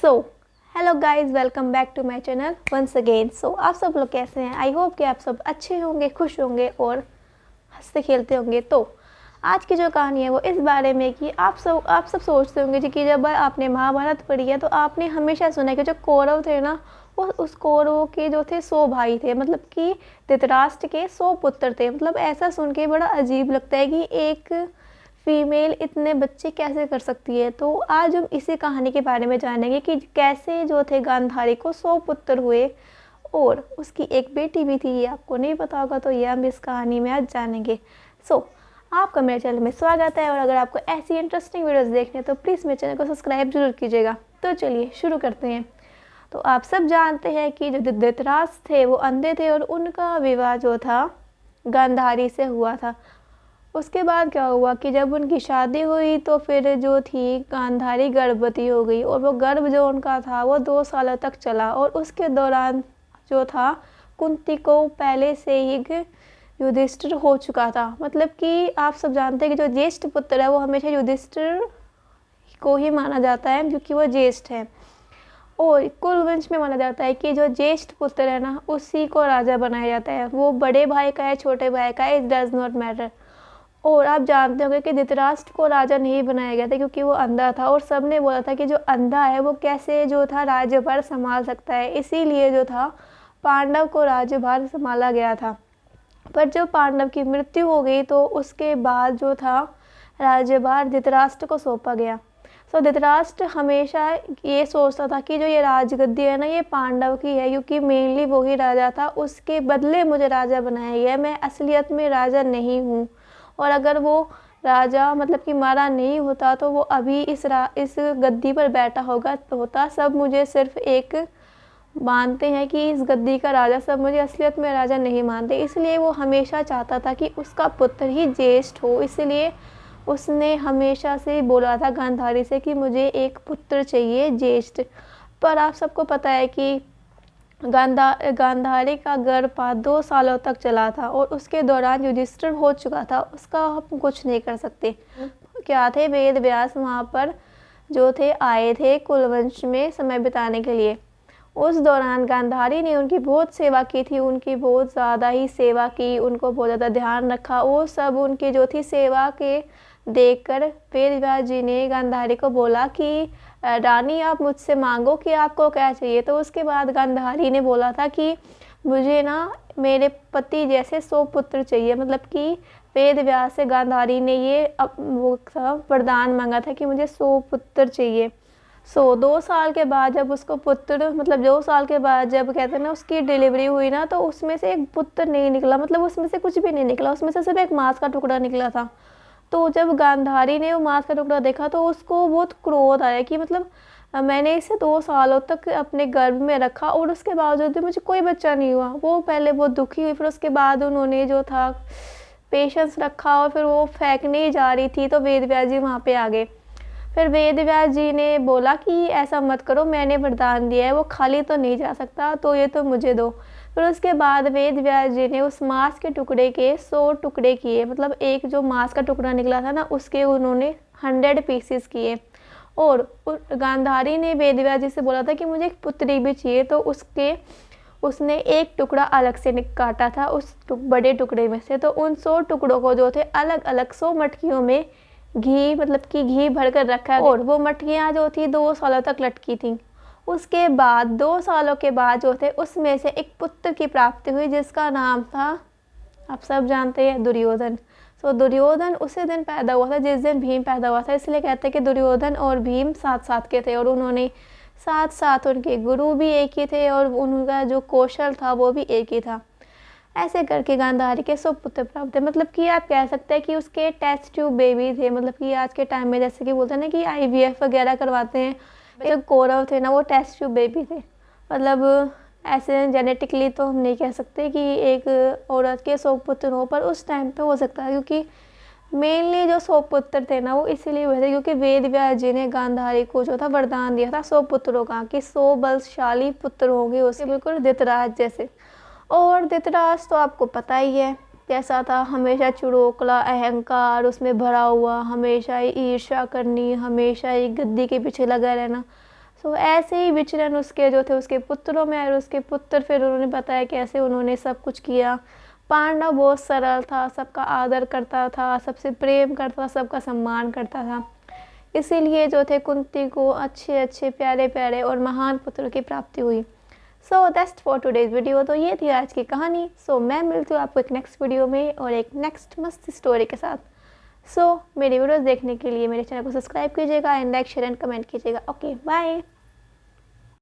So hello guys, welcome back to my channel once again. So आप सब लोग कैसे हैं? आई होप कि आप सब अच्छे होंगे, खुश होंगे और हंसते खेलते होंगे। तो आज की जो कहानी है वो इस बारे में कि आप सब सोचते होंगे जी कि जब आपने महाभारत पढ़ी है तो आपने हमेशा सुना है कि जो कौरव थे ना, वो उस कौरवों के जो थे 100 भाई थे, मतलब कि धृतराष्ट्र के 100 पुत्र थे। मतलब ऐसा सुन के बड़ा अजीब लगता है कि एक फीमेल इतने बच्चे कैसे कर सकती है। तो आज हम इसी कहानी के बारे में जानेंगे कि कैसे जो थे गांधारी को 100 पुत्र हुए और उसकी एक बेटी भी थी। ये आपको नहीं पता होगा, तो ये हम इस कहानी में आज जानेंगे। आपका मेरे चैनल में स्वागत है और अगर आपको ऐसी इंटरेस्टिंग वीडियोस देखने हैं तो प्लीज़ मेरे चैनल को सब्सक्राइब जरूर कीजिएगा। तो चलिए शुरू करते हैं। तो आप सब जानते हैं कि जो धृतराष्ट्र थे वो अंधे थे और उनका विवाह जो था गांधारी से हुआ था। उसके बाद क्या हुआ कि जब उनकी शादी हुई तो फिर जो थी गांधारी गर्भवती हो गई और वो गर्भ जो उनका था वो 2 सालों तक चला। और उसके दौरान जो था कुंती को पहले से ही युधिष्ठिर हो चुका था। मतलब कि आप सब जानते हैं कि जो ज्येष्ठ पुत्र है वो हमेशा युधिष्ठिर को ही माना जाता है क्योंकि वो ज्येष्ठ है। और कुलवंश में माना जाता है कि जो ज्येष्ठ पुत्र है ना उसी को राजा बनाया जाता है। वो बड़े भाई का है, छोटे भाई का है, इट डज नॉट मैटर। और आप जानते होंगे कि धृतराष्ट्र को राजा नहीं बनाया गया था क्योंकि वो अंधा था और सब ने बोला था कि जो अंधा है वो कैसे जो था राज्यभार संभाल सकता है। इसीलिए जो था पांडव को राज्यभार संभाला गया था। पर जब पांडव की मृत्यु हो गई तो उसके बाद जो था राज्यभार धृतराष्ट्र को सौंपा गया। धृतराष्ट्र हमेशा ये सोचता था कि जो ये राजगद्दी है ना ये पांडव की है क्योंकि मेनली वो ही राजा था, उसके बदले मुझे राजा बनाया गया, मैं असलियत में राजा नहीं हूँ। और अगर वो राजा मतलब कि मारा नहीं होता तो वो अभी इस गद्दी पर बैठा होता। सब मुझे सिर्फ एक मानते हैं कि इस गद्दी का राजा, सब मुझे असलियत में राजा नहीं मानते। इसलिए वो हमेशा चाहता था कि उसका पुत्र ही ज्येष्ठ हो। इसलिए उसने हमेशा से बोला था गांधारी से कि मुझे एक पुत्र चाहिए ज्येष्ठ। पर आप सबको पता है कि गांधारी का गर्भपात 2 सालों तक चला था और उसके दौरान युधिष्ठिर हो चुका था, उसका हम कुछ नहीं कर सकते। क्या थे, वेद व्यास वहाँ पर जो थे आए थे कुलवंश में समय बिताने के लिए। उस दौरान गांधारी ने उनकी बहुत सेवा की थी, उनकी बहुत ज़्यादा ही सेवा की, उनको बहुत ज़्यादा ध्यान रखा। वो सब उनकी जो थी सेवा के देखकर वेद व्यास जी ने गांधारी को बोला कि रानी आप मुझसे मांगो कि आपको क्या चाहिए। तो उसके बाद गांधारी ने बोला था कि मुझे ना मेरे पति जैसे 100 पुत्र चाहिए। मतलब कि वेद व्यास से गांधारी ने ये वो वरदान मांगा था कि मुझे 100 पुत्र चाहिए। 2 साल के बाद जब उसको पुत्र मतलब 2 साल के बाद जब कहते हैं ना उसकी डिलीवरी हुई ना तो उसमें से एक पुत्र नहीं निकला, मतलब उसमें से कुछ भी नहीं निकला, उसमें से सिर्फ एक मांस का टुकड़ा निकला था। तो जब गांधारी ने वो मांस का टुकड़ा देखा तो उसको बहुत क्रोध आया कि मतलब मैंने इसे 2 सालों तक अपने गर्भ में रखा और उसके बावजूद भी मुझे कोई बच्चा नहीं हुआ। वो पहले बहुत दुखी हुई, फिर उसके बाद उन्होंने जो था पेशेंस रखा और फिर वो फेंकने ही जा रही थी तो वेद व्यास जी वहाँ पे आ गए। फिर वेद व्यास जी ने बोला कि ऐसा मत करो, मैंने वरदान दिया है, वो खाली तो नहीं जा सकता, तो ये तो मुझे दो। फिर उसके बाद वेद व्यास जी ने उस मांस के टुकड़े के 100 टुकड़े किए। मतलब एक जो मांस का टुकड़ा निकला था ना उसके उन्होंने 100 पीसेस किए। और गांधारी ने वेद व्यास जी से बोला था कि मुझे एक पुत्री भी चाहिए, तो उसने एक टुकड़ा अलग से काटा था उस बड़े टुकड़े में से। तो उन 100 टुकड़ों को जो थे अलग अलग 100 मटकियों में घी मतलब कि घी भरकर रखा और वो मटकियाँ जो थी 2 सालों तक लटकी थी। उसके बाद 2 सालों के बाद जो थे उसमें से एक पुत्र की प्राप्ति हुई जिसका नाम था, आप सब जानते हैं, दुर्योधन। दुर्योधन उसी दिन पैदा हुआ था जिस दिन भीम पैदा हुआ था। इसलिए कहते हैं कि दुर्योधन और भीम साथ साथ के थे और उन्होंने साथ साथ, उनके गुरु भी एक ही थे और उनका जो कौशल था वो भी एक ही था। ऐसे करके गांधारी के 100 पुत्र प्राप्त थे। मतलब कि आप कह सकते हैं कि उसके टेस्ट ट्यूब बेबी थे। मतलब कि आज के टाइम में जैसे कि बोलते हैं ना कि IVF वगैरह करवाते हैं, जो कौरव थे ना वो टेस्ट ट्यूब बेबी थे। मतलब ऐसे जेनेटिकली तो हम नहीं कह सकते कि एक औरत के 100 पुत्र हो, पर उस टाइम पे हो सकता है क्योंकि मेनली जो 100 पुत्र थे ना वो इसीलिए हुए थे क्योंकि वेद व्यास जी ने गांधारी को जो था वरदान दिया था 100 पुत्रों का कि 100 बलशाली पुत्र होंगे उसके, बिल्कुल धृतराष्ट्र जैसे। और धृतराष्ट्र तो आपको पता ही है कैसा था, हमेशा चिड़ोकला, अहंकार उसमें भरा हुआ, हमेशा ईर्ष्या करनी, हमेशा ही गद्दी के पीछे लगा रहना। सो ऐसे ही विचरण उसके जो थे उसके पुत्रों में, और उसके पुत्र फिर उन्होंने बताया कैसे उन्होंने सब कुछ किया। पांडव बहुत सरल था, सबका आदर करता था, सबसे प्रेम करता था, सबका सम्मान करता था। इसीलिए जो थे कुंती को अच्छे अच्छे प्यारे प्यारे और महान पुत्र की प्राप्ति हुई। So that's for today's video. तो ये थी आज की कहानी। सो मैं मिलती हूँ आपको एक नेक्स्ट वीडियो में और एक नेक्स्ट मस्त स्टोरी के साथ। सो मेरी वीडियोस देखने के लिए मेरे चैनल को सब्सक्राइब कीजिएगा and like share and comment कीजिएगा। Okay bye.